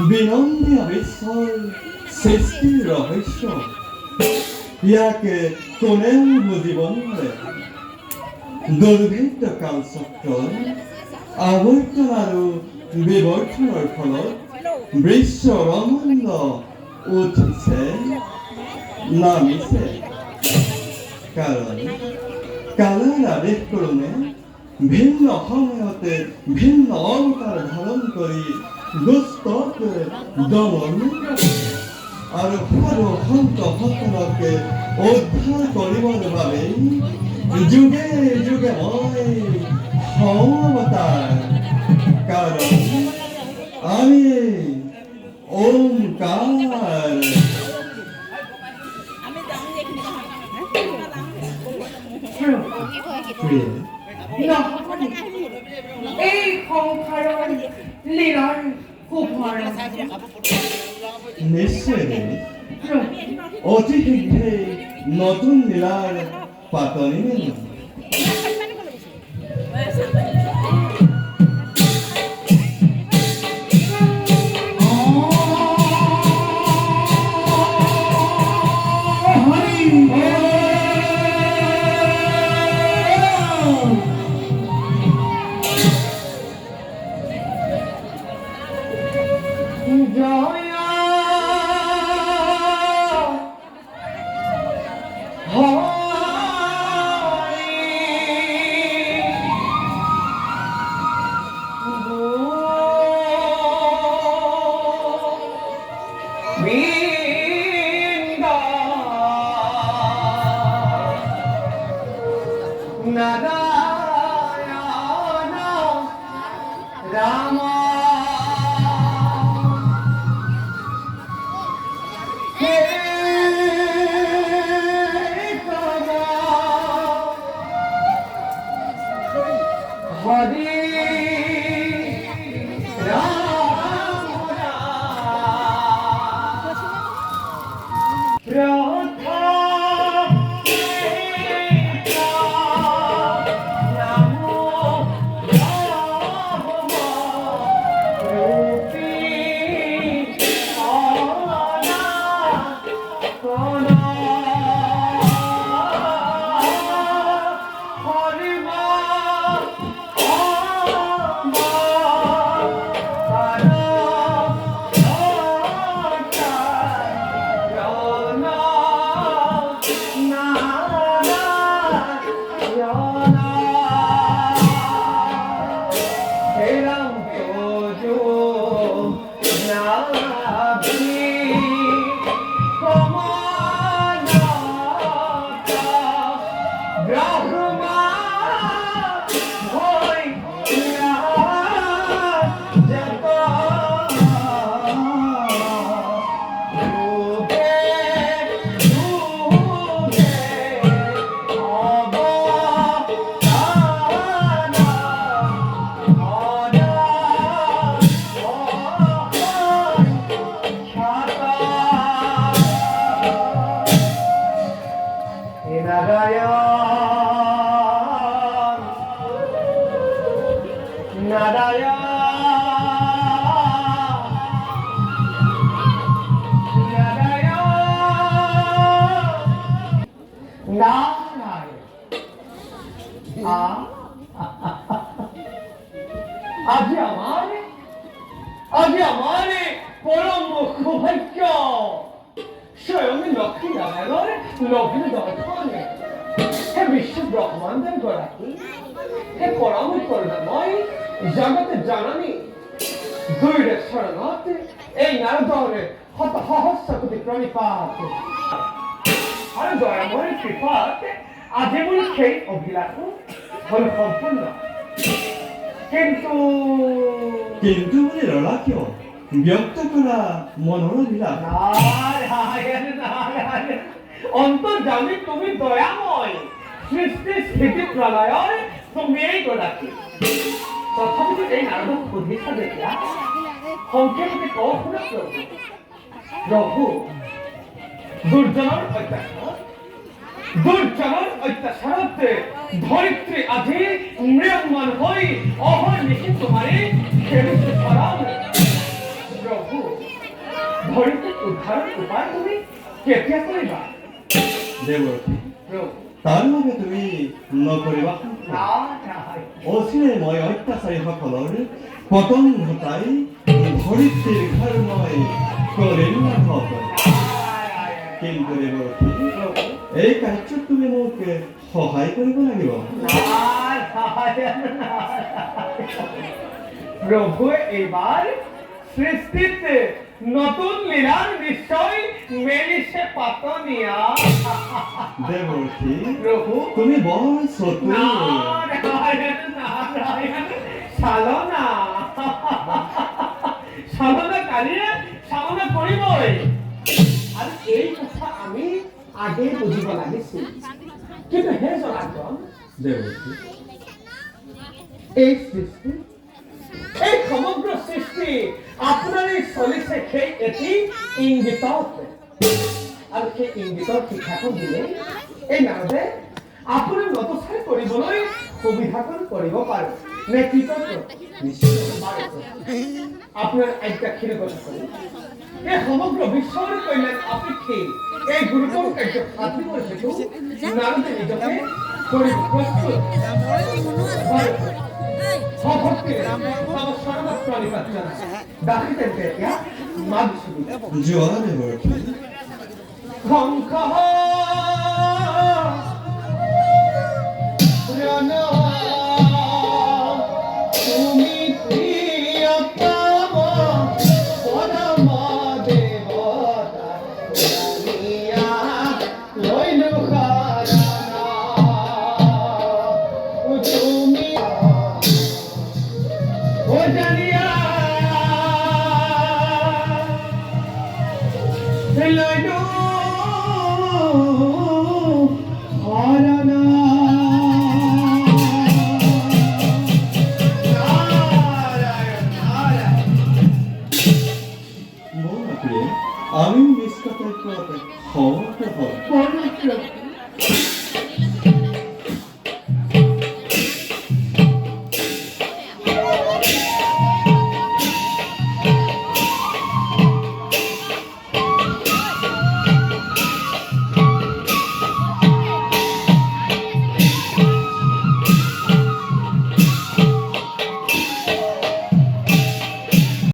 বিনন্দে আবেশর সৃষ্টির রহস্য ইয়াকে কোনেও বুজিব নোৱাৰে দুৰ্ভেদ্য কালচক্ৰ আৱৰ্তন আৰু বিবৰ্তনৰ ফলত বিশ্ব ব্ৰহ্মাণ্ড উঠিছে নামিছে কাৰণ কালৰ আদেশ ক্ৰমে ভিন্ন সময়তে ভিন্ন অৱতাৰ ধাৰণ কৰি দুষ্টক দমন আৰু সাধু সন্তসকলকে উদ্ধাৰ কৰিবৰ বাবে যুগে যুগে মই অৱতাৰ কাৰণ আমি ওমকাৰ এই সংসাৰৰ লীলাৰ সুভৰ নিশ্চয় অতি শীঘ্ৰে নতুন লীলাৰ পাতনি মেলিম আজি আমার পরম সৌভাগ্য স্বয়ং লক্ষ্মী নারায়ণ লগ্ন দর্শনে হে বিশ্ব ব্রহ্মাণ্ডের গরাকী হে পরম করুণাময় জগতে জননী দুইরে শরণত এই নারদরে হত সহস্র কোটি প্রণিপাত আর দয়াময়ের কৃপাত আজি মোৰ সেই অভিলাষ হল সম্পূর্ণ কিন্তু বলে রলা কিয় ব্যক্ত করা মনৰ লীলা অন্তর্জামী তুমি দয়াময় সৃষ্টি স্থিতি প্রলয়ৰ তুমিয়েই গৰাকী তথাপিতো এই নাৰদক সুধিছা যেতিয়া সংক্ষেপে কওঁ শুনা প্ৰভু দুৰ্জনৰ অত্যাচাৰত ধৰিত্ৰী আজি ম্ৰিয়মান হৈ অহৰ্নিশি তোমাৰে সেবিছে চৰণ প্ৰভু ধৰিত্ৰীক উদ্ধাৰৰ উপায় তুমি কেতিয়া কৰিবা দেৱৰতী প্ৰভু তাৰ বাবে তুমি নকৰিবা অচিৰে মই অত্যাচাৰীসকলৰ পতন ঘটাই ধৰিত্ৰীৰ ঘৰ মই কৰিম কিন্তু দেৱৰতী এই কাৰ্যত তুমি মোক সহায় কৰিব লাগিব প্ৰভু এইবাৰ সৃষ্টিত নতুন লীলাৰ নিশ্চয় মেলিছে পাতনিয়া দেৱৰতী প্ৰভু তুমি বৰ চতুৰ চালনা কালিয়ে চালনা কৰিবই আৰু এই কথা আমি আগে বুজিব লাগিছিল কিন্তু হে জনাৰ্দন দেৱৰতী এই সৃষ্টি এই সমগ্ৰ সৃষ্টি আপোনাৰে চলিছে সেই এটি ইংগিতত আৰু সেই ইংগিতৰ শিক্ষাখন দিলে এই নাৰদে আপোনাৰ নতচাই কৰিবলৈ সুবিধাকণ কৰিব পাৰে নে কি আপোনাৰ আজ্ঞাক্ষীৰ কথা কৰি এই সমগ্ৰ বিশ্বৰ কল্যাণ আপেক্ষে এই গুৰুতৰ কাৰ্য সাধি কৰিছেতো নাৰদে নিজকে কৰিব প্ৰস্তুত যোৱা দেৱৰতী শংখ